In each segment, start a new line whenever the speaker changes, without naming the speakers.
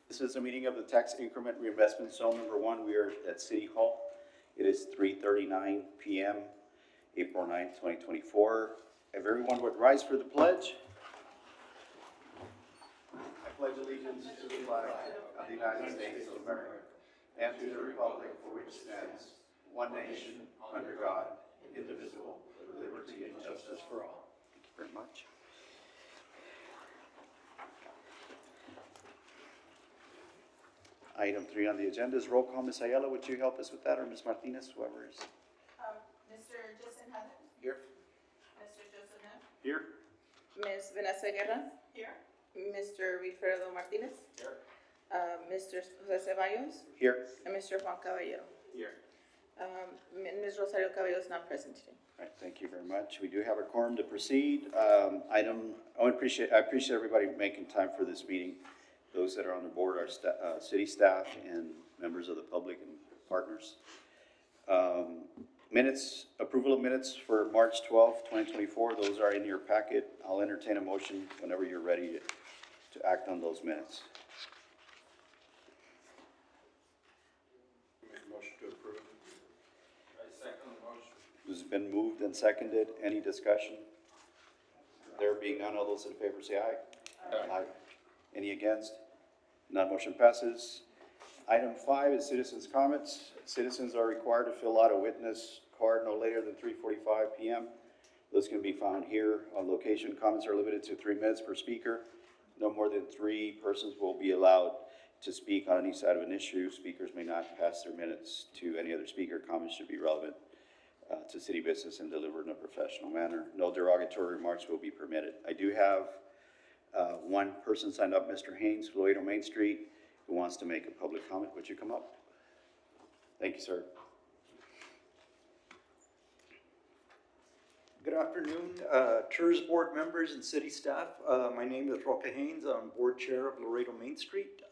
This is a meeting of the Tax Increment Reinvestment Zone Number 1. We are at City Hall. It is 3:39 p.m., April 9th, 2024. If everyone would rise for the pledge. I pledge allegiance to the flag of the United States of America and to the republic for which stands one nation under God, indivisible, with liberty and justice for all. Thank you very much. Item 3 on the agenda is roll call. Ms. Ayala, would you help us with that, or Ms. Martinez, whoever is
Mr. Justin Hutton,
here?
Mr. Joseph Neff,
Here.
Ms. Vanessa Guerra,
here.
Mr. Wilfredo Martinez,
Here.
Mr. Jose Ceballos,
Here.
and Mr. Juan Caballero.
Here.
Ms. Rosario Cabello is not present today.
All right, thank you very much. We do have a quorum to proceed. I appreciate everybody making time for this meeting. Those that are on the board, our city staff and members of the public and partners. Minutes, approval of minutes for March 12th, 2024. Those are in your packet. I'll entertain a motion whenever you're ready to act on those minutes.
Make a motion to approve. I second the motion.
It's been moved and seconded. Any discussion? There being none, all those in favor say aye. Aye. Any against? None motion passes. Item 5 is citizens' comments. Citizens are required to fill out a witness card no later than 3:45 p.m. Those can be found here on location. Comments are limited to 3 minutes per speaker. No more than 3 persons will be allowed to speak on any side of an issue. Speakers may not pass their minutes to any other speaker. Comments should be relevant to city business and delivered in a professional manner. No derogatory remarks will be permitted. I do have one person signed up, Mr. Haynes, Laredo Main Street, who wants to make a public comment. Would you come up? Thank you, sir.
Good afternoon, TERS board members and city staff. My name is Roque Haynes. I'm board chair of Laredo Main Street.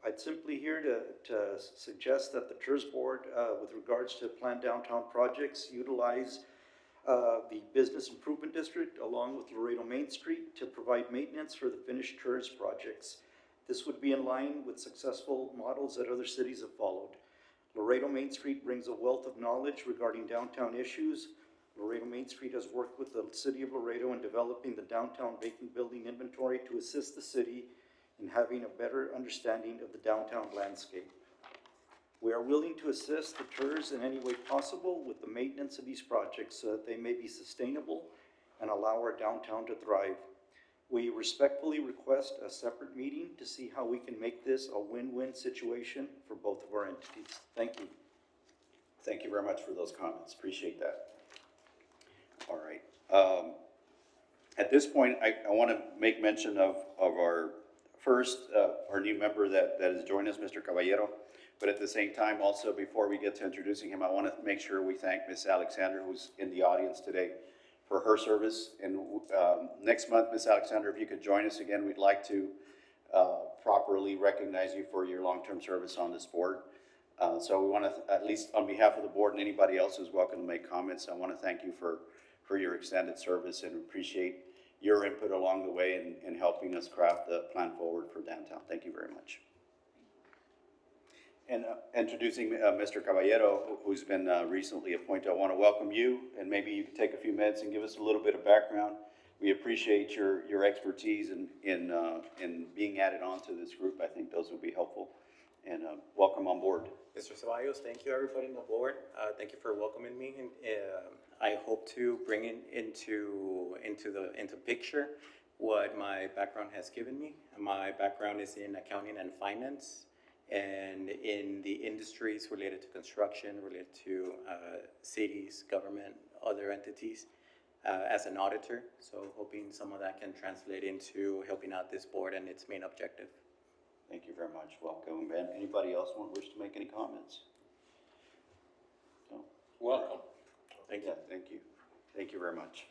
I'd simply here to suggest that the TERS board, with regards to planned downtown projects, utilize the Business Improvement District along with Laredo Main Street to provide maintenance for the finished TERS projects. This would be in line with successful models that other cities have followed. Laredo Main Street brings a wealth of knowledge regarding downtown issues. Laredo Main Street has worked with the City of Laredo in developing the downtown vacant building inventory to assist the city in having a better understanding of the downtown landscape. We are willing to assist the TERS in any way possible with the maintenance of these projects so that they may be sustainable and allow our downtown to thrive. We respectfully request a separate meeting to see how we can make this a win-win situation for both of our entities. Thank you.
Thank you very much for those comments. Appreciate that. All right. At this point, I want to make mention of our first, our new member that has joined us, Mr. Caballero. But at the same time, also, before we get to introducing him, I want to make sure we thank Ms. Alexander, who's in the audience today, for her service. And next month, Ms. Alexander, if you could join us again, we'd like to properly recognize you for your long-term service on this board. So we want to, at least on behalf of the board and anybody else who's welcome to make comments, I want to thank you for your extended service and appreciate your input along the way in helping us craft the plan forward for downtown. Thank you very much. And introducing Mr. Caballero, who's been recently appointed, I want to welcome you, and maybe you could take a few minutes and give us a little bit of background. We appreciate your expertise in being added onto this group. I think those will be helpful. And welcome on board.
Mr. Ceballos, thank you everybody on the board. Thank you for welcoming me. And I hope to bring into picture what my background has given me. My background is in accounting and finance, and in the industries related to construction, related to cities, government, other entities, as an auditor. So hoping some of that can translate into helping out this board and its main objective.
Thank you very much. Welcome. And anybody else wish to make any comments? No?
Welcome.
Thank you.
Yeah, thank you. Thank you very much.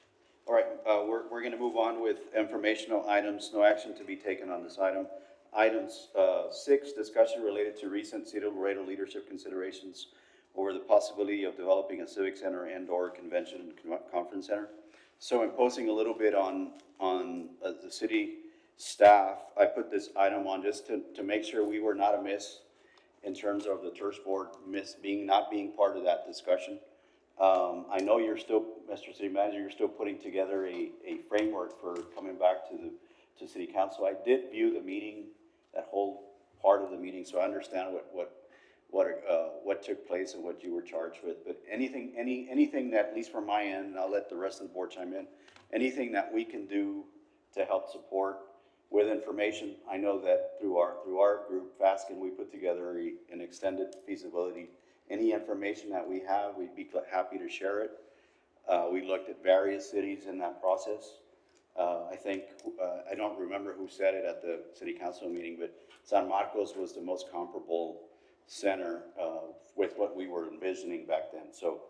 All right, we're going to move on with informational items. No action to be taken on this item. Items 6, discussion related to recent City of Laredo leadership considerations over the possibility of developing a civic center and/or convention and conference center. So imposing a little bit on the city staff, I put this item on just to make sure we were not amiss in terms of the TERS board not being part of that discussion. I know you're still, Mr. City Manager, you're still putting together a framework for coming back to City Council. I did view the meeting, that whole part of the meeting, so I understand what took place and what you were charged with. But anything that, at least from my end, and I'll let the rest of the board chime in, anything that we can do to help support with information. I know that through our group, Fasken, we put together an extended feasibility. Any information that we have, we'd be happy to share it. We looked at various cities in that process. I think, I don't remember who said it at the city council meeting, but San Marcos was the most comparable center with what we were envisioning back then. So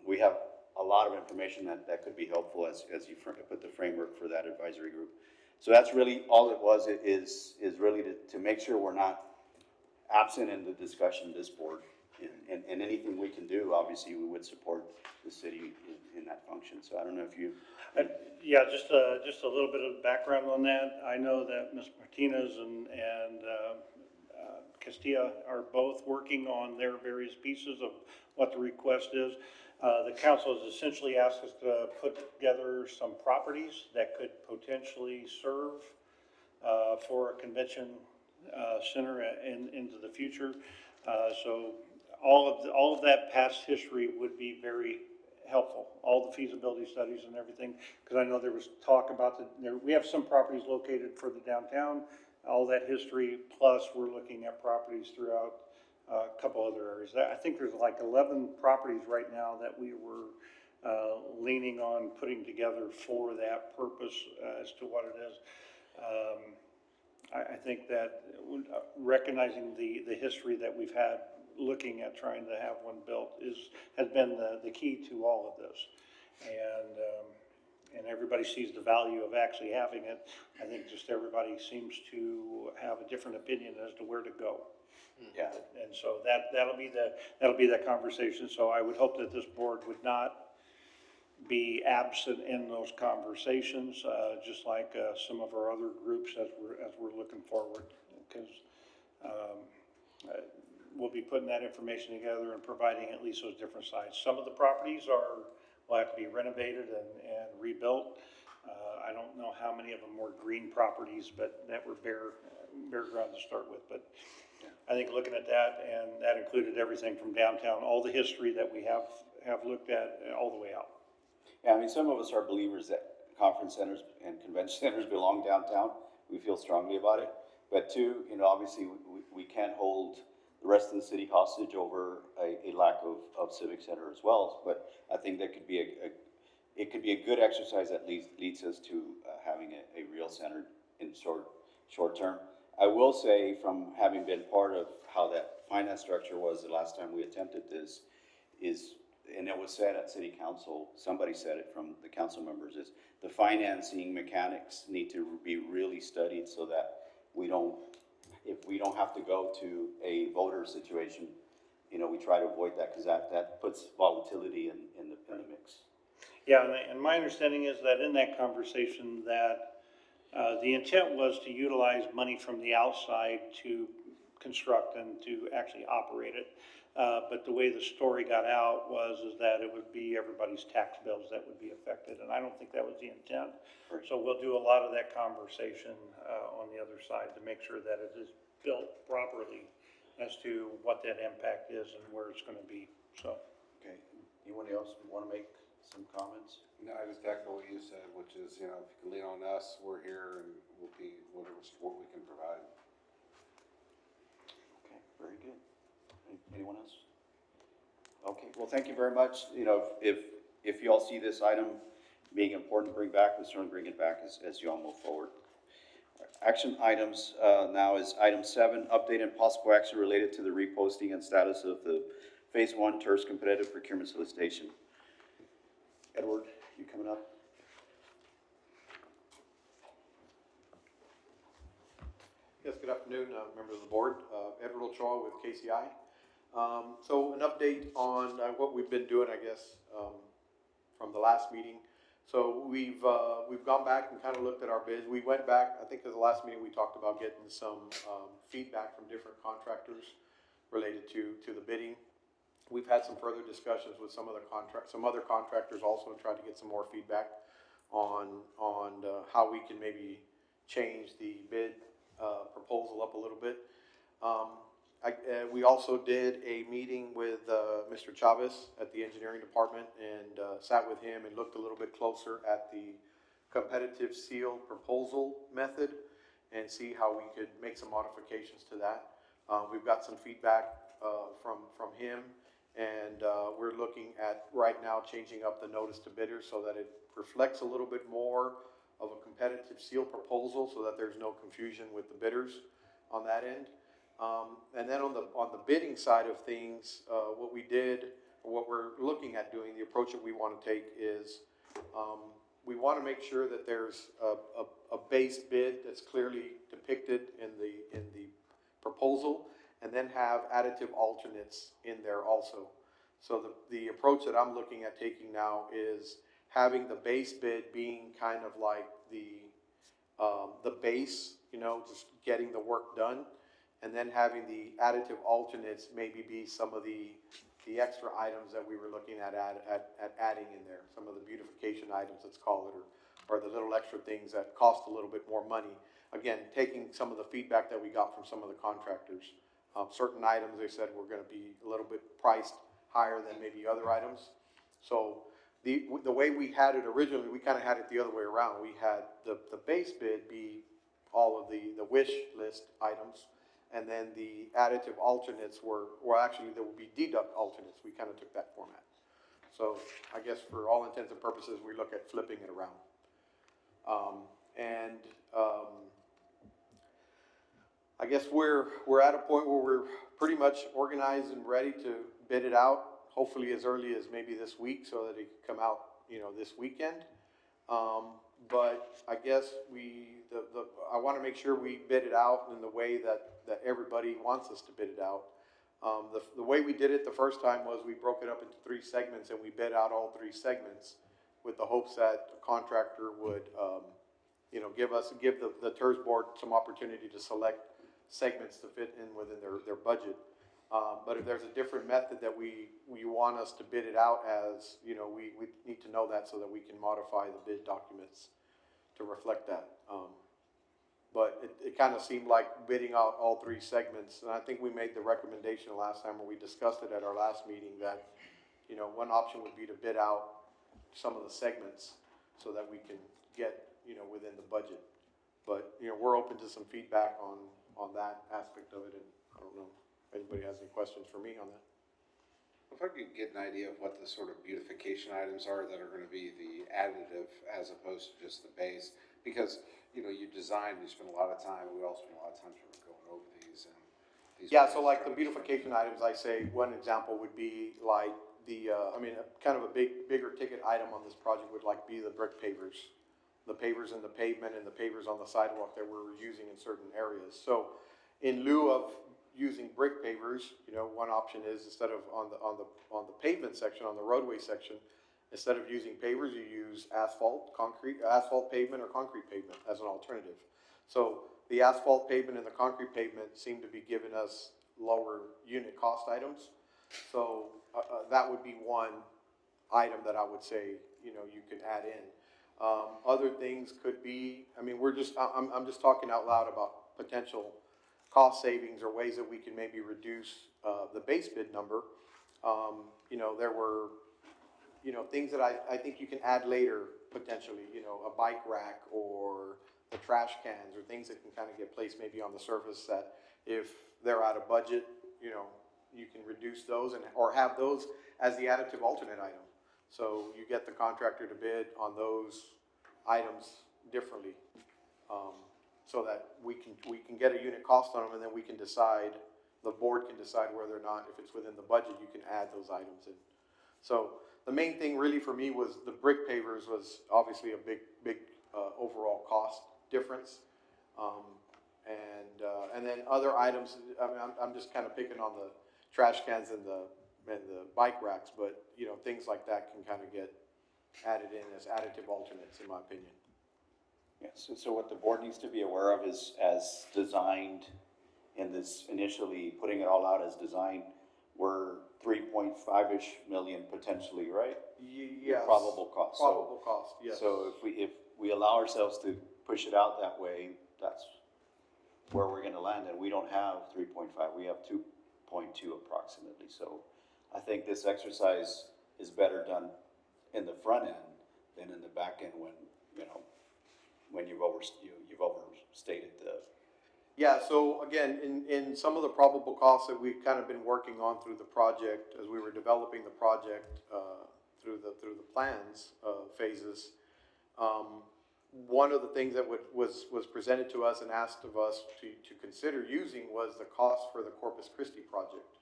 we have a lot of information that could be helpful as you put the framework for that advisory group. So that's really all it was. It is really to make sure we're not absent in the discussion of this board. And anything we can do, obviously, we would support the city in that function. So I don't know if you.
Yeah, just a little bit of background on that. I know that Ms. Martinez and Castilla are both working on their various pieces of what the request is. The council has essentially asked us to put together some properties that could potentially serve for a convention center into the future. So all of that past history would be very helpful, all the feasibility studies and everything, because I know there was talk about we have some properties located for the downtown, all that history, plus we're looking at properties throughout a couple other areas. I think there's like 11 properties right now that we were leaning on putting together for that purpose as to what it is. I think that recognizing the history that we've had looking at trying to have one built has been the key to all of this. And everybody sees the value of actually having it. I think just everybody seems to have a different opinion as to where to go.
Yeah.
And so that'll be the conversation. So I would hope that this board would not be absent in those conversations, just like some of our other groups as we're looking forward, because we'll be putting that information together and providing at least those different sides. Some of the properties will have to be renovated and rebuilt. I don't know how many of them were green properties, but that were bare ground to start with. But I think looking at that, and that included everything from downtown, all the history that we have looked at all the way out.
Yeah, I mean, some of us are believers that conference centers and convention centers belong downtown. We feel strongly about it. But two, obviously we can't hold the rest of the city hostage over a lack of civic center as well. But I think that could be it could be a good exercise that leads us to having a real center in short term. I will say, from having been part of how that finance structure was the last time we attempted this, and it was said at city council, somebody said it from the council members, is the financing mechanics need to be really studied so that if we don't have to go to a voter situation, we try to avoid that, because that puts volatility in the mix.
Yeah, and my understanding is that in that conversation that the intent was to utilize money from the outside to construct and to actually operate it. But the way the story got out is that it would be everybody's tax bills that would be affected, and I don't think that was the intent.
Right.
So we'll do a lot of that conversation on the other side to make sure that it is built properly as to what that impact is and where it's going to be. So.
Okay. Anyone else want to make some comments?
No, I just echo what you said, which is, if you can lean on us, we're here and we'll be whatever support we can provide.
Okay, very good. Anyone else? Okay, well, thank you very much. If you all see this item being important to bring back, we'll certainly bring it back as you all move forward. Action items now is item 7, update and possible action related to the reposting and status of the Phase 1 TERS competitive procurement solicitation. Edward, you coming up?
Yes, good afternoon, members of the board. Edward Ochoa with KCI. So an update on what we've been doing, I guess, from the last meeting. So we've gone back and kind of looked at our bids. We went back, I think at the last meeting, we talked about getting some, feedback from different contractors related to the bidding. We've had some further discussions with some other contractors also, and tried to get some more feedback on how we can maybe change the bid, proposal up a little bit. We also did a meeting with, Mr. Chavez at the engineering department, and, sat with him and looked a little bit closer at the competitive seal proposal method and see how we could make some modifications to that. We've got some feedback, from him, and, we're looking at right now changing up the notice to bidders so that it reflects a little bit more of a competitive seal proposal, so that there's no confusion with the bidders on that end. And then on the bidding side of things, what we did, or what we're looking at doing, the approach that we want to take is, we want to make sure that there's a base bid that's clearly depicted in the proposal, and then have additive alternates in there also. So the approach that I'm looking at taking now is having the base bid being kind of like the base, just getting the work done, and then having the additive alternates maybe be some of the extra items that we were looking at adding in there, some of the beautification items, let's call it, or the little extra things that cost a little bit more money. Again, taking some of the feedback that we got from some of the contractors. Certain items, they said, were gonna be a little bit priced higher than maybe other items. So the way we had it originally, we kind of had it the other way around. We had the base bid be all of the wish list items, and then the additive alternates were actually, there would be deduct alternates. We kind of took that format. So I guess for all intents and purposes, we look at flipping it around. I guess we're at a point where we're pretty much organized and ready to bid it out, hopefully as early as maybe this week, so that it can come out, this weekend. But I guess I want to make sure we bid it out in the way that everybody wants us to bid it out. The way we did it the first time was we broke it up into 3 segments, and we bid out all 3 segments with the hopes that the contractor would, give the TERS board some opportunity to select segments to fit in within their budget. But if there's a different method that you want us to bid it out as, we need to know that so that we can modify the bid documents to reflect that. But it kind of seemed like bidding out all 3 segments, and I think we made the recommendation last time, or we discussed it at our last meeting, that, one option would be to bid out some of the segments so that we can get, within the budget. But, we're open to some feedback on that aspect of it, and I don't know if anybody has any questions for me on that.
If I could get an idea of what the sort of beautification items are that are gonna be the additive as opposed to just the base, because, you design, you spend a lot of time, we all spend a lot of time sort of going over these and these.
Yeah, so like the beautification items, I say, one example would be like kind of a bigger ticket item on this project would be the brick pavers. The pavers in the pavement and the pavers on the sidewalk that we're using in certain areas. So in lieu of using brick pavers, one option is, instead of on the pavement section, on the roadway section, instead of using pavers, you use asphalt pavement or concrete pavement as an alternative. So the asphalt pavement and the concrete pavement seem to be giving us lower unit cost items. So that would be one item that I would say, you could add in. Other things could be, I'm just talking out loud about potential cost savings or ways that we can maybe reduce the base bid number. There were, things that I think you can add later potentially, a bike rack or the trash cans, or things that can kind of get placed maybe on the surface that if they're out of budget, you can reduce those or have those as the additive alternate item. So you get the contractor to bid on those items differently, so that we can get a unit cost on them, and then we can decide, the board can decide whether or not, if it's within the budget, you can add those items in. So the main thing really for me was the brick pavers was obviously a big overall cost difference. And then other items, I'm just kind of picking on the trash cans and the bike racks, but things like that can kind of get added in as additive alternates, in my opinion.
Yeah, so what the board needs to be aware of is, as designed in this, initially putting it all out as designed, we're 3.5-ish million potentially, right?
Yes.
Probable cost.
Probable cost, yes.
So if we allow ourselves to push it out that way, that's where we're gonna land, and we don't have 3.5, we have 2.2 approximately. So I think this exercise is better done in the front end than in the back end when, when you've overstated the.
Yeah, so again, in some of the probable costs that we've kind of been working on through the project, as we were developing the project, through the plans, phases, one of the things that was presented to us and asked of us to consider using was the cost for the Corpus Christi project.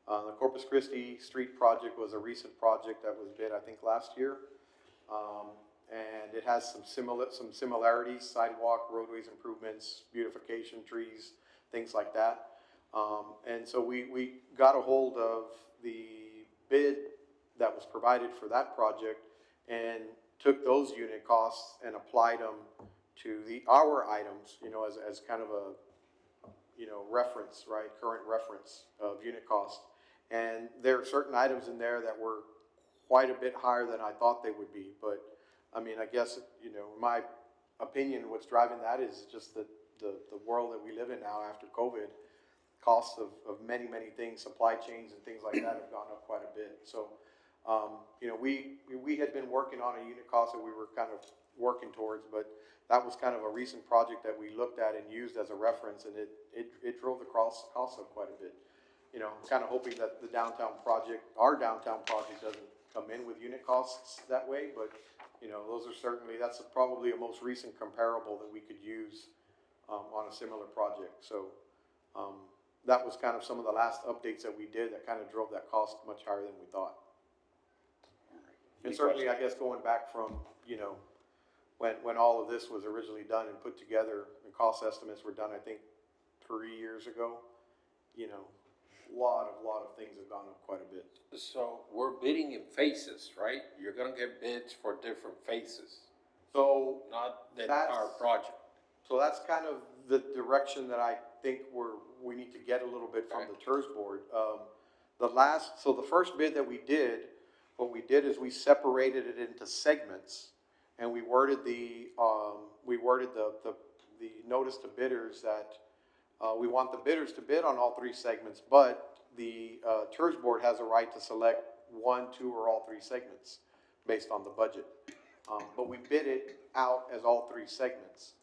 The Corpus Christi Street project was a recent project that was bid, I think, last year. And it has some similarities, sidewalk, roadways improvements, beautification, trees, things like that. And so we got a hold of the bid that was provided for that project and took those unit costs and applied them to our items, as kind of a, reference, right? Current reference of unit cost. And there are certain items in there that were quite a bit higher than I thought they would be, but I mean, I guess, in my opinion, what's driving that is just the world that we live in now after COVID. Costs of many, many things, supply chains and things like that have gone up quite a bit. So, we had been working on a unit cost that we were kind of working towards, but that was kind of a recent project that we looked at and used as a reference, and it drove the cost up quite a bit. Kind of hoping that our downtown project doesn't come in with unit costs that way, but those are certainly, that's probably a most recent comparable that we could use on a similar project. So that was kind of some of the last updates that we did that kind of drove that cost much higher than we thought. And certainly, I guess, going back from, when all of this was originally done and put together, the cost estimates were done, I think, 3 years ago, a lot of things have gone up quite a bit.
So we're bidding in phases, right? You're gonna get bids for different phases,
So
not the entire project.
So that's kind of the direction that I think we need to get a little bit from the TERS board. So the first bid that we did, what we did is we separated it into segments, and we worded the notice to bidders that we want the bidders to bid on all three segments, but the TERS board has a right to select 1, 2, or all three segments based on the budget. But we bid it out as all three segments.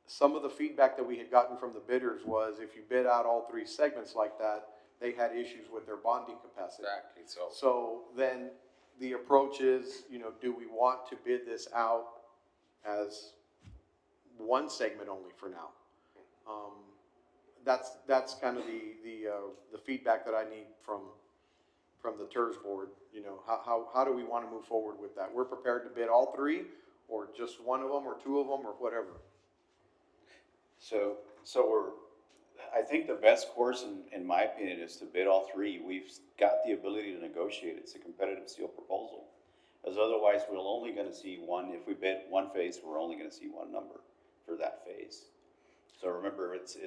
Some of the feedback that we had gotten from the bidders was if you bid out all three segments like that, they had issues with their bonding capacity.
Exactly, so.
So then the approach is, do we want to bid this out as one segment only for now? That's kind of the feedback that I need from the TERS board. How do we want to move forward with that? We're prepared to bid all three, or just one of them, or two of them, or whatever.
So I think the best course, in my opinion, is to bid all three. We've got the ability to negotiate. It's a competitive seal proposal. As otherwise, we're only gonna see one, if we bid one phase, we're only gonna see one number for that phase. So remember, it's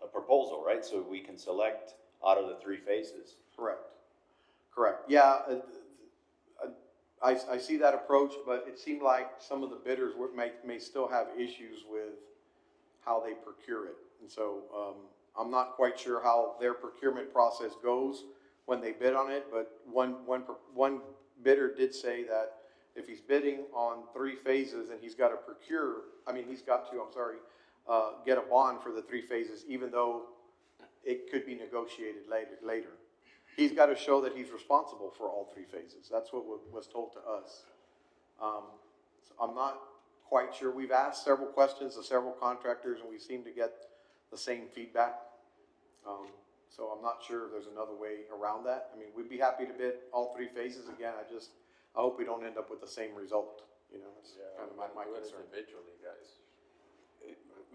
a proposal, right? So we can select out of the three phases.
Correct. Yeah, I see that approach, but it seemed like some of the bidders may still have issues with how they procure it. And so I'm not quite sure how their procurement process goes when they bid on it, but one bidder did say that if he's bidding on three phases and he's got to get a bond for the three phases, even though it could be negotiated later. He's got to show that he's responsible for all three phases. That's what was told to us. So I'm not quite sure. We've asked several questions to several contractors, and we seem to get the same feedback. So I'm not sure if there's another way around that. I mean, we'd be happy to bid all three phases again. I hope we don't end up with the same result. It's kind of my concern.
Individually, guys.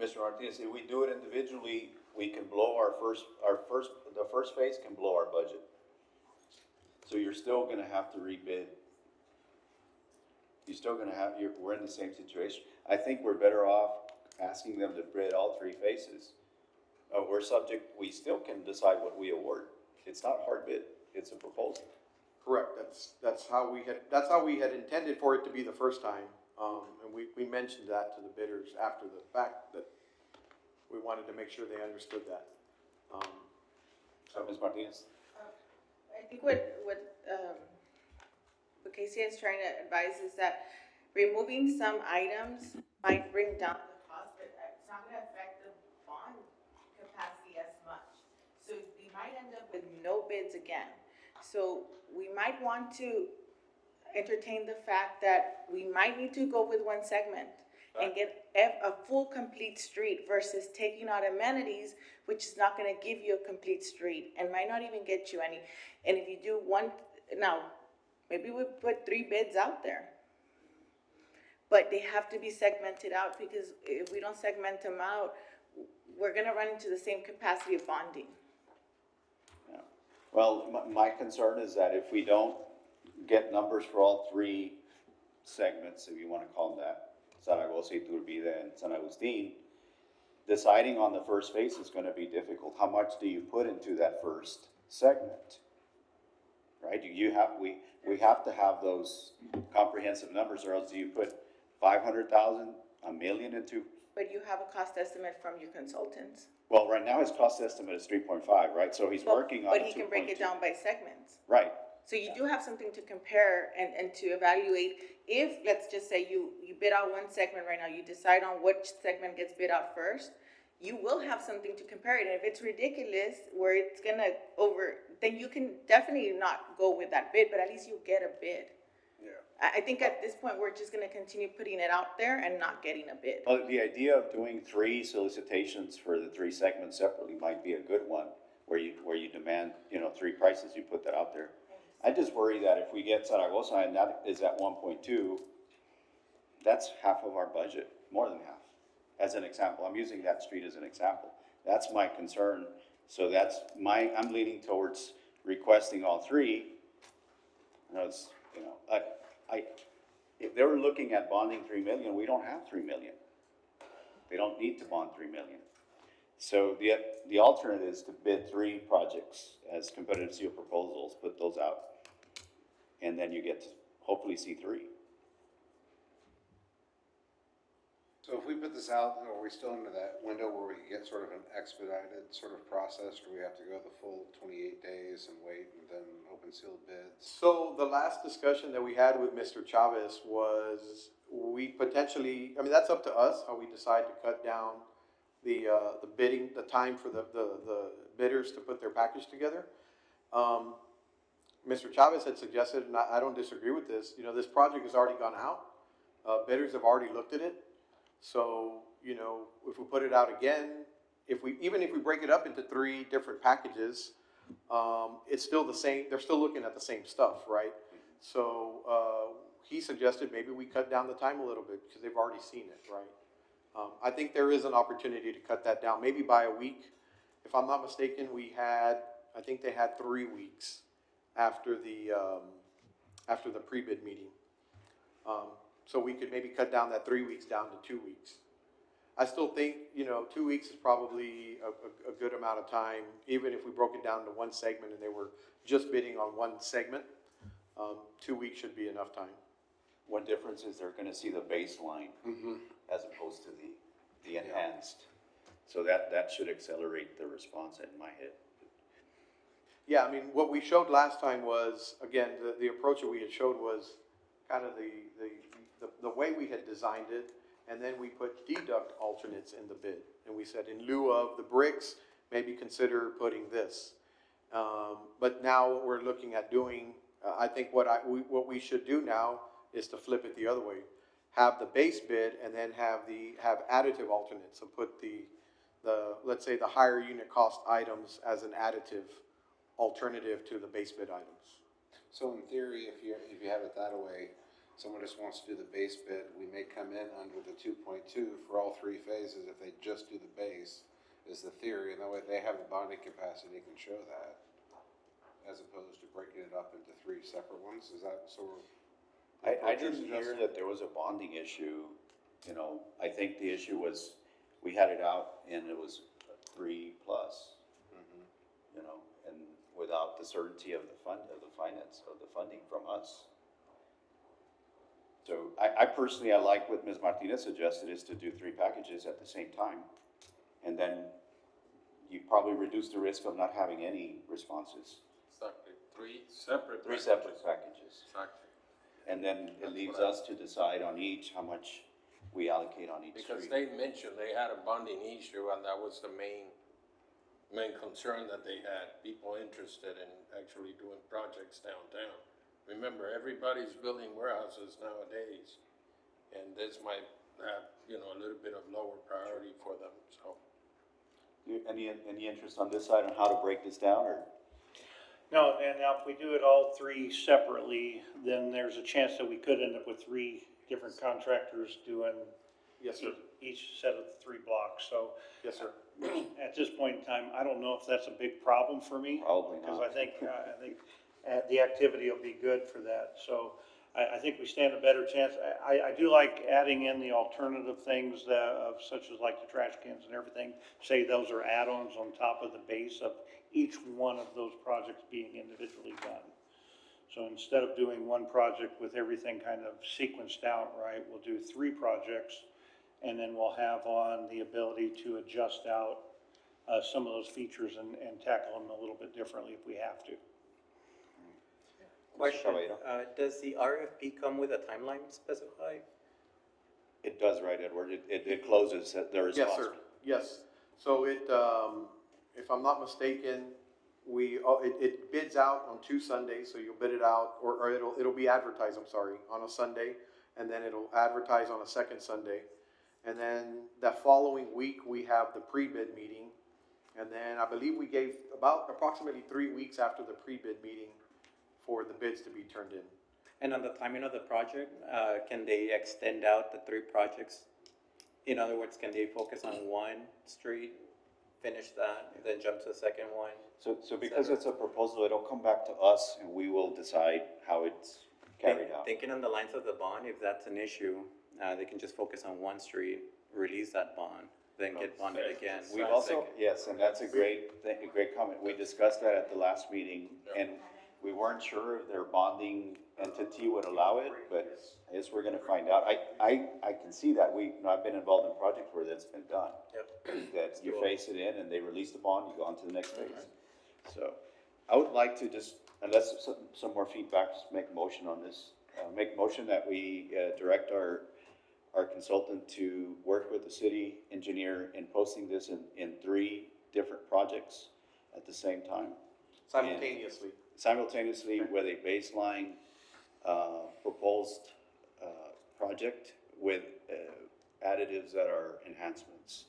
Mr. Martinez, if we do it individually, we can blow the first phase can blow our budget. So you're still gonna have to rebid you're still gonna have, we're in the same situation. I think we're better off asking them to bid all three phases. We still can decide what we award. It's not a hard bid, it's a proposal.
Correct, that's how we had intended for it to be the first time. And we mentioned that to the bidders after the fact, that we wanted to make sure they understood that.
So, Ms. Martinez?
I think what Casey is trying to advise is that removing some items might bring down the cost, but it's not gonna affect the bond capacity as much. So we might end up with no bids again. So we might want to entertain the fact that we might need to go with one segment and get a full, complete street versus taking out amenities, which is not gonna give you a complete street and might not even get you any. And if you do one, now, maybe we put 3 bids out there. But they have to be segmented out, because if we don't segment them out, we're gonna run into the same capacity of bonding.
Yeah. Well, my concern is that if we don't get numbers for all three segments, if you wanna call them that, Zaragoza, Iturbide, and San Agustin, deciding on the first phase is gonna be difficult. How much do you put into that first segment? Right, we have to have those comprehensive numbers, or else do you put 500,000, $1 million into?
But you have a cost estimate from your consultants.
Well, right now his cost estimate is 3.5, right, so he's working on a 2.2.
But he can break it down by segments.
Right,
So you do have something to compare and to evaluate. If, let's just say you bid out one segment right now, you decide on which segment gets bid out first, you will have something to compare it. And if it's ridiculous, where it's gonna then you can definitely not go with that bid, but at least you get a bid.
yeah.
I think at this point, we're just gonna continue putting it out there and not getting a bid.
Well, the idea of doing 3 solicitations for the 3 segments separately might be a good one, where you demand, 3 prices, you put that out there. I just worry that if we get Zaragoza and that is at 1.2, that's half of our budget, more than half, as an example. I'm using that street as an example. That's my concern. So I'm leaning towards requesting all 3. If they were looking at bonding 3 million, we don't have 3 million. They don't need to bond 3 million. So the alternate is to bid 3 projects as competitive seal proposals, put those out, and then you get to hopefully see 3.
So if we put this out, are we still into that window where we get sort of an expedited sort of process, or we have to go the full 28 days and wait and then open sealed bids?
So the last discussion that we had with Mr. Chavez was, we potentially, that's up to us, how we decide to cut down the bidding, the time for the bidders to put their package together. Mr. Chavez had suggested, and I don't disagree with this, this project has already gone out. Bidders have already looked at it. So, if we put it out again, even if we break it up into 3 different packages, it's still the same, they're still looking at the same stuff, right? So, he suggested maybe we cut down the time a little bit, because they've already seen it, right? I think there is an opportunity to cut that down, maybe by a week. If I'm not mistaken, I think they had 3 weeks after the pre-bid meeting. So we could maybe cut down that 3 weeks down to 2 weeks. I still think, 2 weeks is probably a good amount of time, even if we broke it down to one segment and they were just bidding on one segment. 2 weeks should be enough time.
One difference is they're gonna see the baseline as opposed to the enhanced. So that should accelerate the response in my head.
Yeah, what we showed last time was, again, the approach that we had showed was kind of the way we had designed it, and then we put deduct alternates in the bid. And we said, in lieu of the bricks, maybe consider putting this. But now we're looking at doing, I think what we should do now is to flip it the other way. Have the base bid and then have additive alternates. So put let's say the higher unit cost items as an additive alternative to the base bid items.
So in theory, if you have it that way, someone just wants to do the base bid, we may come in under the 2.2 for all 3 phases if they just do the base, is the theory, and that way they have the bonding capacity, they can show that, as opposed to breaking it up into 3 separate ones. Is that, so
I didn't hear that there was a bonding issue, you know, I think the issue was, we had it out and it was 3+, you know, and without the certainty of the finance, of the funding from us. So I personally, I like what Ms. Martinez suggested, is to do 3 packages at the same time. And then you probably reduce the risk of not having any responses.
Exactly, 3 separate.
3 separate packages.
Exactly.
And then it leaves us to decide on each, how much we allocate on each
Because
street.
they mentioned they had a bonding issue, and that was the main concern that they had, people interested in actually doing projects downtown. Remember, everybody's building warehouses nowadays, and this might have, you know, a little bit of lower priority for them, so.
Any interest on this side on how to break this down, or?
No, and now if we do it all 3 separately, then there's a chance that we could end up with 3 different contractors doing
Yes, sir.
each set of the 3 blocks. So
Yes, sir.
at this point in time, I don't know if that's a big problem for me.
Probably
Because
not.
I think the activity will be good for that. So I think we stand a better chance. I do like adding in the alternative things that, such as like the trash cans and everything. Say those are add-ons on top of the base of each one of those projects being individually done. So instead of doing one project with everything kind of sequenced out, right, we'll do 3 projects, and then we'll have on the ability to adjust out some of those features and tackle them a little bit differently if we have to.
Question,
Caballero?
does the RFP come with a timeline specified?
It does, right, Edward? It closes at their response.
Yes, sir. Yes. So it, if I'm not mistaken, it bids out on 2 Sundays, so you'll bid it out, or it'll be advertised, I'm sorry, on a Sunday, and then it'll advertise on a second Sunday. And then that following week, we have the pre-bid meeting. And then I believe we gave about approximately 3 weeks after the pre-bid meeting for the bids to be turned in.
And on the timing of the project, can they extend out the 3 projects? In other words, can they focus on one street, finish that, then jump to the second one?
So because it's a proposal, it'll come back to us and we will decide how it's carried out.
Thinking on the lines of the bond, if that's an issue, they can just focus on one street, release that bond, then get bonded again.
We've also, yes, and that's a great comment. We discussed that at the last meeting, and we weren't sure if their bonding entity would allow it, but I guess we're gonna find out. I can see that. I've been involved in projects where that's been done.
Yep.
That you face it in and they release the bond, you go on to the next phase. So, I would like to just, unless some more feedback, just make a motion on this. Make a motion that we direct our consultant to work with the city engineer in posting this in 3 different projects at the same time. Simultaneously with a baseline proposed project with additives that are enhancements.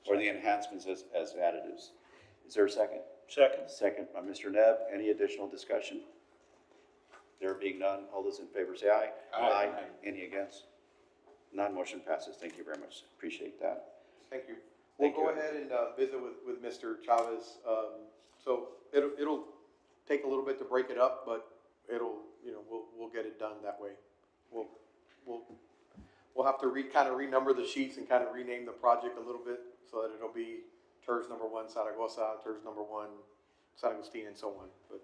Or the enhancements as additives. Is there a second?
Second.
Second by Mr. Nebb. Any additional discussion? There being none, all those in favor say aye.
Aye.
Any against? None, motion passes. Thank you very much. Appreciate that.
Thank you. We'll
Thank
go
you.
ahead and visit with Mr. Chavez. So it'll take a little bit to break it up, but we'll get it done that way. We'll have to kind of renumber the sheets and kind of rename the project a little bit so that it'll be TERS number 1 Zaragoza, TERS number 1 San Agustin, and so on. But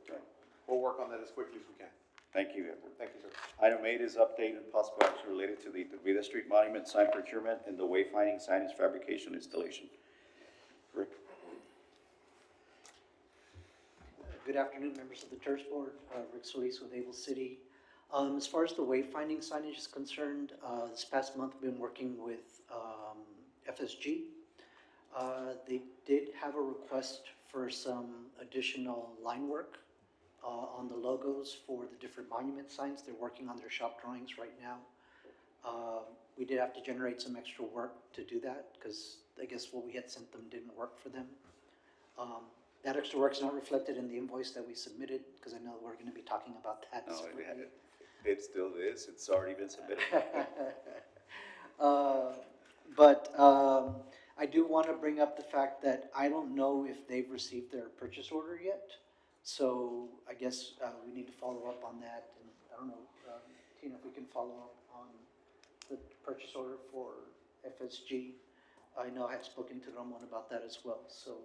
we'll work on that as quickly as we can.
Thank you, Edward.
Thank you, sir.
Item 8 is update and possible action related to the Vida Street Monument sign procurement and the wayfinding signage fabrication installation. Rick?
Good afternoon, members of the TERS Board. Rick Solis with Able City. As far as the wayfinding signage is concerned, this past month we've been working with FSG. They did have a request for some additional line work on the logos for the different monument signs. They're working on their shop drawings right now. We did have to generate some extra work to do that because I guess what we had sent them didn't work for them. That extra work's not reflected in the invoice that we submitted because I know we're going to be talking about that.
No,
separately.
it still is. It's already been submitted.
But I do want to bring up the fact that I don't know if they've received their purchase order yet. So I guess we need to follow up on that. And I don't know, Tina, if we can follow up on the purchase order for FSG. I know I had spoken to Ramon about that as well, so,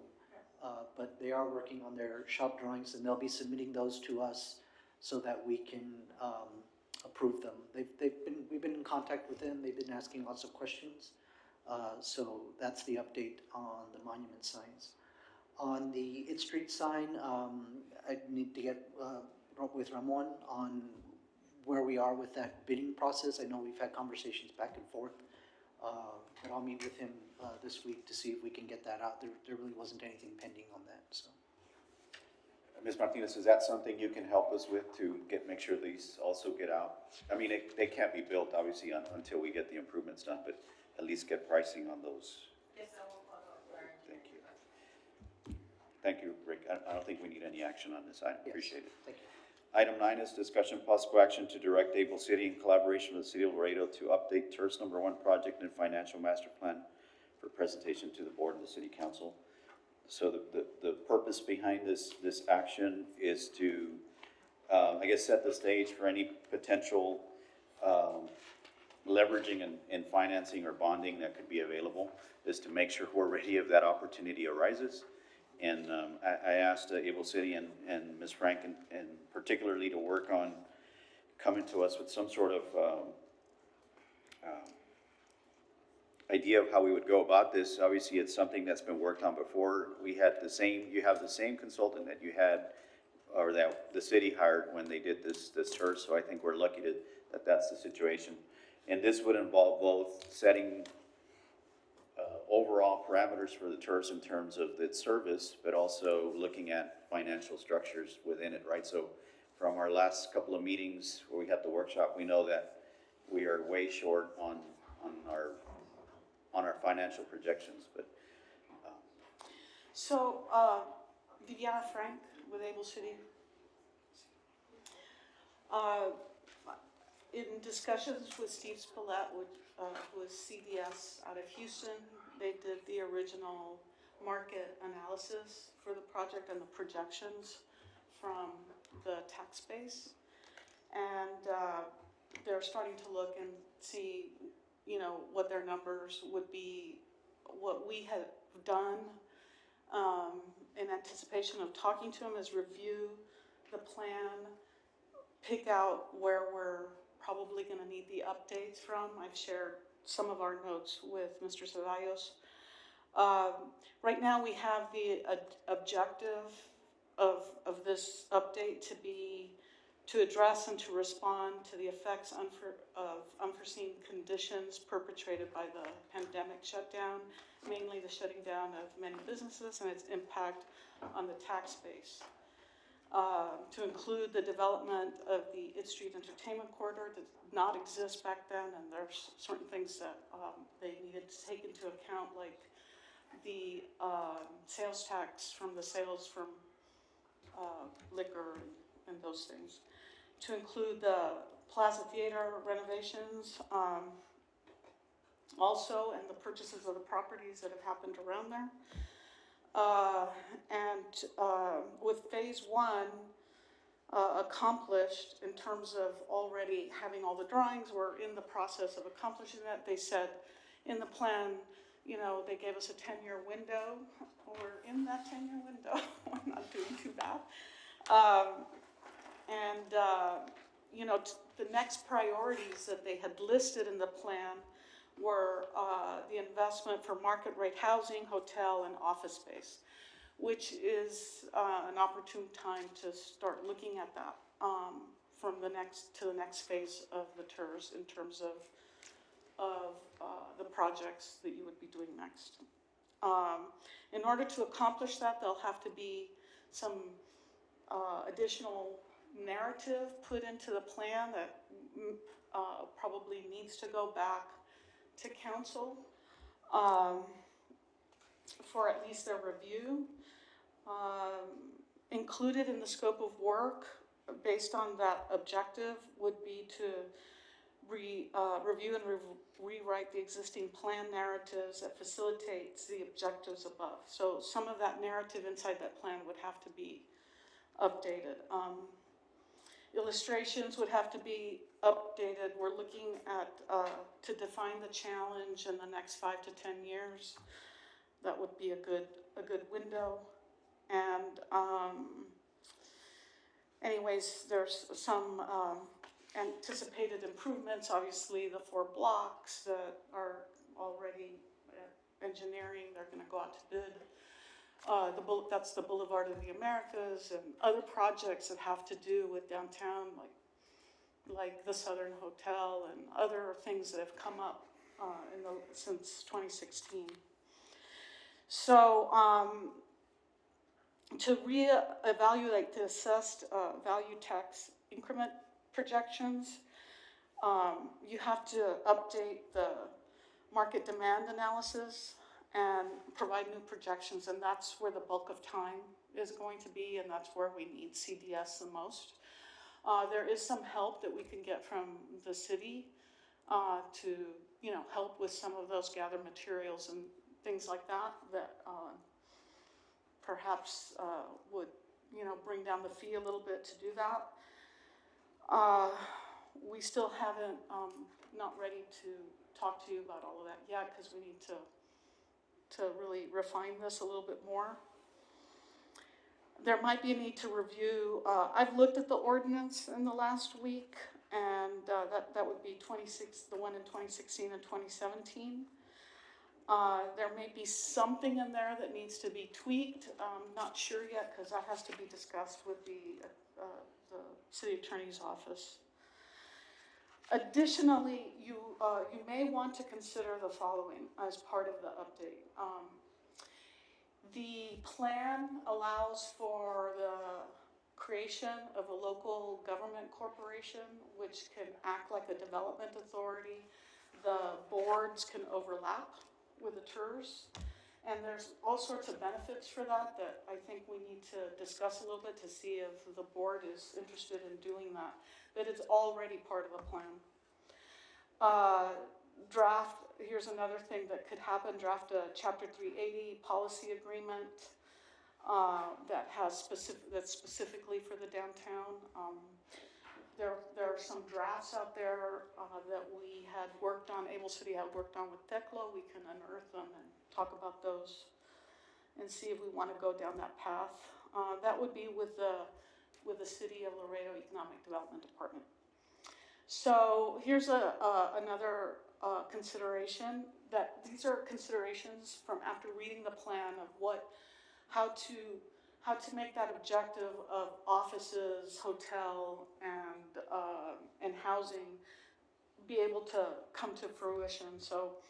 but they are working on their shop drawings, and they'll be submitting those to us so that we can, approve them. We've been in contact with them, they've been asking lots of questions, so that's the update on the monument signs. On the It Street sign, I need to get, with Ramon on where we are with that bidding process. I know we've had conversations back and forth, but I'll meet with him this week to see if we can get that out. There really wasn't anything pending on that, so.
Ms. Martinez, is that something you can help us with to make sure these also get out? I mean, they can't be built, obviously, until we get the improvements done, but at least get pricing on those.
Yes, I will follow up.
Thank you. Thank you, Rick. I don't think we need any action on this. I
Yes,
appreciate it.
thank you.
Item 9 is discussion possible action to direct Able City in collaboration with the City of Laredo to update TERS number 1 project and financial master plan for presentation to the board and the city council. So the purpose behind this action is to, I guess, set the stage for any potential leveraging and financing or bonding that could be available, is to make sure we're ready if that opportunity arises. And I asked Able City and Ms. Frank and particularly to work on coming to us with some sort of idea of how we would go about this. Obviously, it's something that's been worked on before. You have the same consultant that you had, or that the city hired when they did this TERS, so I think we're lucky that that's the situation. And this would involve both setting overall parameters for the TERS in terms of its service, but also looking at financial structures within it, right? So from our last couple of meetings where we had the workshop, we know that we are way short on our financial projections, but.
So, Viviana Frank with Able City. In discussions with Steve Spillett, who is CDS out of Houston, they did the original market analysis for the project and the projections from the tax base. And they're starting to look and see, you know, what their numbers would be. What we had done in anticipation of talking to them is review the plan, pick out where we're probably going to need the updates from. I've shared some of our notes with Mr. Ceballos. Right now we have the objective of this update to be to address and to respond to the effects of unforeseen conditions perpetrated by the pandemic shutdown, mainly the shutting down of many businesses and its impact on the tax base. To include the development of the It Street Entertainment Corridor that did not exist back then, and there's certain things that they needed to take into account, like the sales tax from the sales from liquor and those things. To include the Plaza Theater renovations, also, and the purchases of the properties that have happened around there. With phase 1 accomplished in terms of already having all the drawings, we're in the process of accomplishing that. They said in the plan, you know, they gave us a 10-year window. We're in that 10-year window. We're not doing too bad. You know, the next priorities that they had listed in the plan were the investment for market rate housing, hotel, and office space, which is an opportune time to start looking at that from the next phase of the TERS in terms of the projects that you would be doing next. In order to accomplish that, there'll have to be some additional narrative put into the plan that probably needs to go back to council for at least their review. Included in the scope of work based on that objective would be to review and rewrite the existing plan narratives that facilitates the objectives above. So some of that narrative inside that plan would have to be updated. Illustrations would have to be updated. We're looking at, to define the challenge in the next 5 to 10 years. That would be a good window. And anyways, there's some anticipated improvements. Obviously, the 4 blocks that are already engineering, they're gonna go out to bid. That's the Boulevard of the Americas and other projects that have to do with downtown, like the Southern Hotel and other things that have come up since 2016. So to reevaluate the assessed value tax increment projections, you have to update the market demand analysis and provide new projections, and that's where the bulk of time is going to be, and that's where we need CDS the most. There is some help that we can get from the city to, help with some of those gathered materials and things like that perhaps would, bring down the fee a little bit to do that. We still haven't, not ready to talk to you about all of that yet because we need to really refine this a little bit more. There might be a need to review, I've looked at the ordinance in the last week, and that would be the one in 2016 and 2017. There may be something in there that needs to be tweaked. I'm not sure yet because that has to be discussed with the city attorney's office. Additionally, you may want to consider the following as part of the update. The plan allows for the creation of a local government corporation, which can act like a development authority. The boards can overlap with the TERS, and there's all sorts of benefits for that I think we need to discuss a little bit to see if the board is interested in doing that. But it's already part of the plan. Here's another thing that could happen, draft a Chapter 380 policy agreement that's specifically for the downtown. There are some drafts out there that we had worked on, Able City had worked on with TECLO. We can unearth them and talk about those and see if we want to go down that path. That would be with the City of Laredo Economic Development Department. So here's another consideration, that these are considerations from after reading the plan of how to make that objective of offices, hotel, and housing be able to come to fruition. So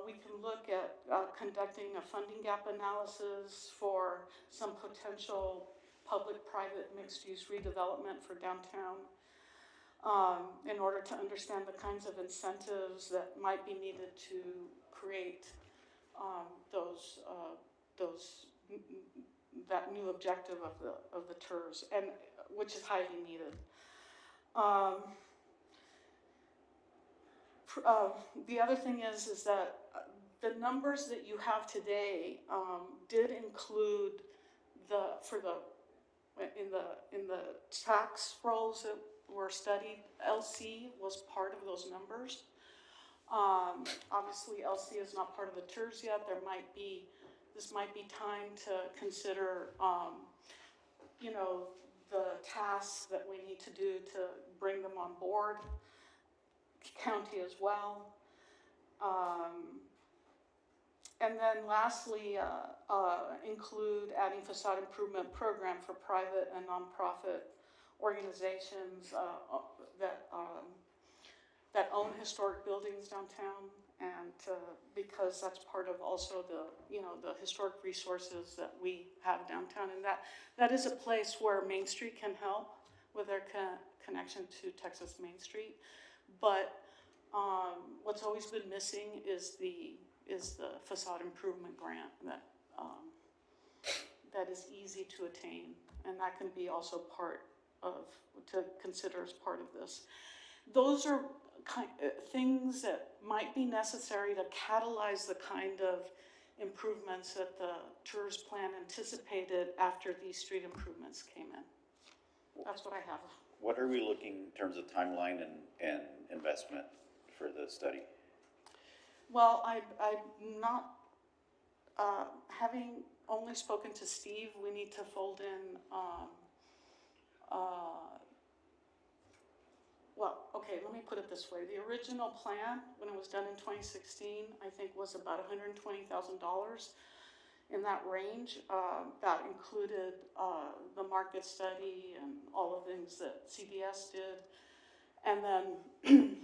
we can look at conducting a funding gap analysis for some potential public-private mixed-use redevelopment for downtown in order to understand the kinds of incentives that might be needed to create that new objective of the TERS, and which is highly needed. The other thing is that the numbers that you have today did include in the tax rolls that were studied. LC was part of those numbers. Obviously, LC is not part of the TERS yet. This might be time to consider, the tasks that we need to do to bring them on board. County as well. And then lastly, include adding facade improvement program for private and nonprofit organizations that own historic buildings downtown, and because that's part of also the historic resources that we have downtown, and that is a place where Main Street can help with their connection to Texas Main Street. But what's always been missing is the facade improvement grant that is easy to attain, and that can be also to consider as part of this. Those are things that might be necessary to catalyze the kind of improvements that the TERS plan anticipated after these street improvements came in. That's what I have.
What are we looking in terms of timeline and investment for the study?
Well, I'm not, having only spoken to Steve, we need to fold in, well, okay, let me put it this way. The original plan, when it was done in 2016, I think was about $120,000 in that range. That included the market study and all the things that CDS did. And then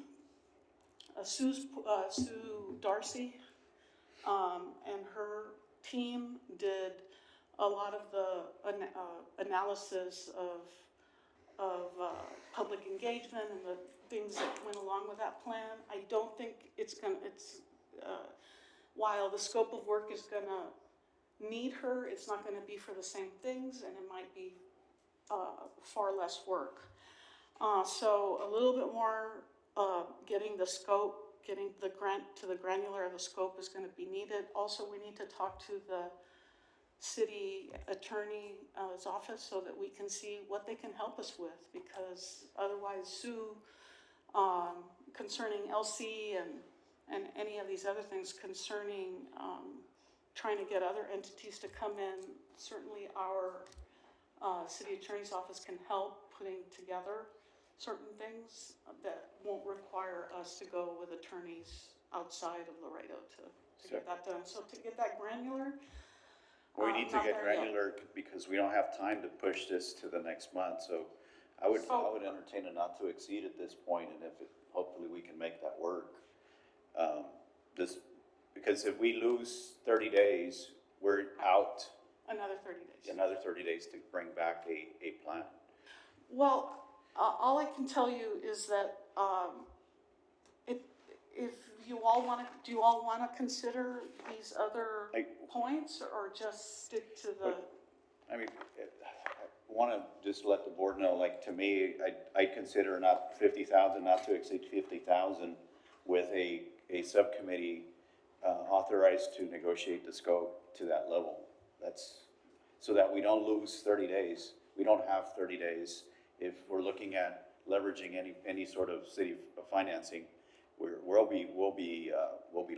Sue Darcy and her team did a lot of the analysis of public engagement and the things that went along with that plan. I don't think while the scope of work is gonna need her, it's not gonna be for the same things, and it might be far less work. So a little bit more getting the scope, getting the grant to the granular of the scope is gonna be needed. Also, we need to talk to the city attorney's office so that we can see what they can help us with, because otherwise Sue, concerning LC and any of these other things concerning trying to get other entities to come in, certainly our city attorney's office can help putting together certain things that won't require us to go with attorneys outside of Laredo to get that done. So to get that granular,
We need to
not
get
there yet.
granular because we don't have time to push this to the next month, so I would entertain a not to exceed at this point, and hopefully we can make that work. Because if we lose 30 days, we're out
Another 30 days.
another 30 days to bring back a plan.
Well, all I can tell you is that if you all want to, do you all want to consider these other points, or just stick to the?
I mean, I want to just let the board know, like, to me, I consider not 50,000, not to exceed 50,000 with a subcommittee authorized to negotiate the scope to that level. That's so that we don't lose 30 days. We don't have 30 days. If we're looking at leveraging any sort of city financing, we'll be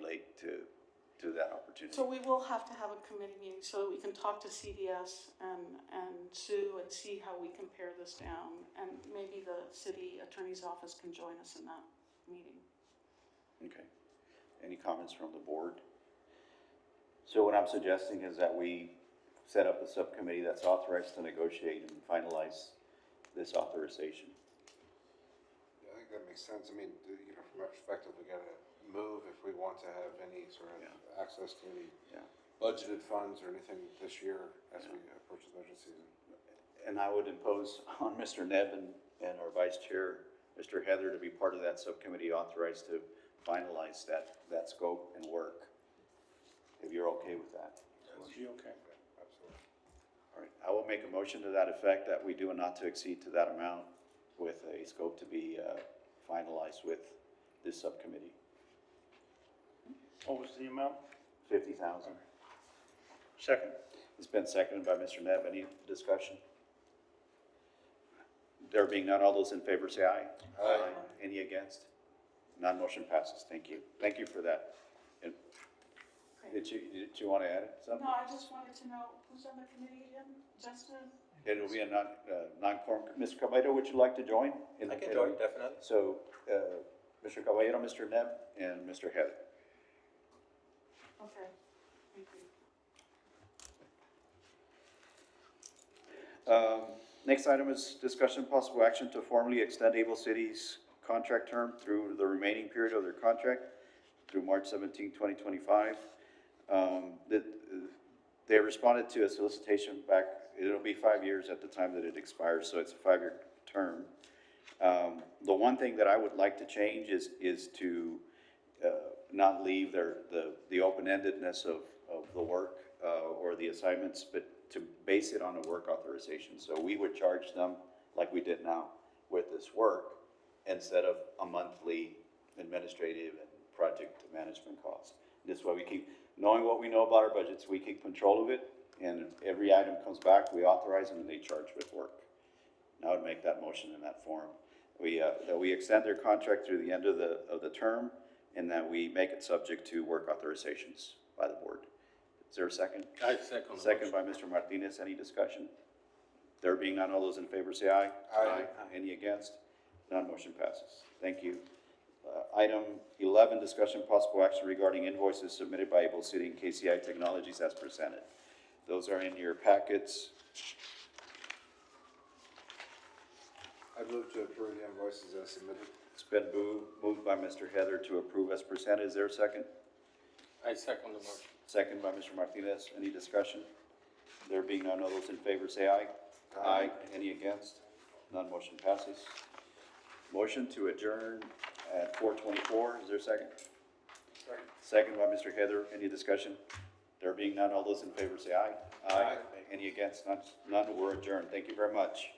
late to that opportunity.
So we will have to have a committee meeting so that we can talk to CDS and Sue and see how we can pare this down, and maybe the city attorney's office can join us in that meeting.
Okay. Any comments from the board? So what I'm suggesting is that we set up a subcommittee that's authorized to negotiate and finalize this authorization.
Yeah, I think that makes sense. I mean, from our perspective, we gotta move if we want to have any sort of access to any budgeted funds or anything this year as we approach the budget season.
And I would impose on Mr. Nevin and our vice chair, Mr. Heather, to be part of that subcommittee authorized to finalize that scope and work, if you're okay with that.
Okay.
Absolutely.
All right, I will make a motion to that effect, that we do a not to exceed to that amount with a scope to be finalized with this subcommittee.
What was the amount?
50,000.
Second.
It's been seconded by Mr. Nev. Any discussion? There being none, all those in favor say aye.
Aye.
Any against? None, motion passes. Thank you. Thank you for that. And did you want to add something?
No, I just wanted to know who's on the committee again? Justin?
It will be a non-quorum. Mr. Caballero, would you like to join?
I can join, definitely.
So, Mr. Caballero, Mr. Neb, and Mr. Heather.
Okay, thank you.
Next item is discussion possible action to formally extend Able City's contract term through the remaining period of their contract through March 17, 2025. They responded to a solicitation back, it'll be 5 years at the time that it expires, so it's a 5-year term. The one thing that I would like to change is to not leave the open-endedness of the work or the assignments, but to base it on a work authorization. So we would charge them like we did now with this work instead of a monthly administrative and project management cost. This way we keep, knowing what we know about our budgets, we keep control of it, and every item comes back, we authorize them, and they charge with work. And I would make that motion in that form. That we extend their contract through the end of the term, and that we make it subject to work authorizations by the board. Is there a second?
I second the
Second
motion.
by Mr. Martinez. Any discussion? There being none, all those in favor say aye.
Aye.
Any against? None, motion passes. Thank you. Item 11, discussion possible action regarding invoices submitted by Able City and KCI Technologies as presented. Those are in your packets.
I'd move to approve the invoices as submitted.
It's been moved by Mr. Heather to approve as presented. Is there a second?
I second the motion.
Second by Mr. Martinez. Any discussion? There being none, all those in favor say aye. Aye. Any against? None, motion passes. Motion to adjourn at 4:24. Is there a second? Second by Mr. Heather. Any discussion? There being none, all those in favor say aye. Aye. Any against? None, we're adjourned. Thank you very much.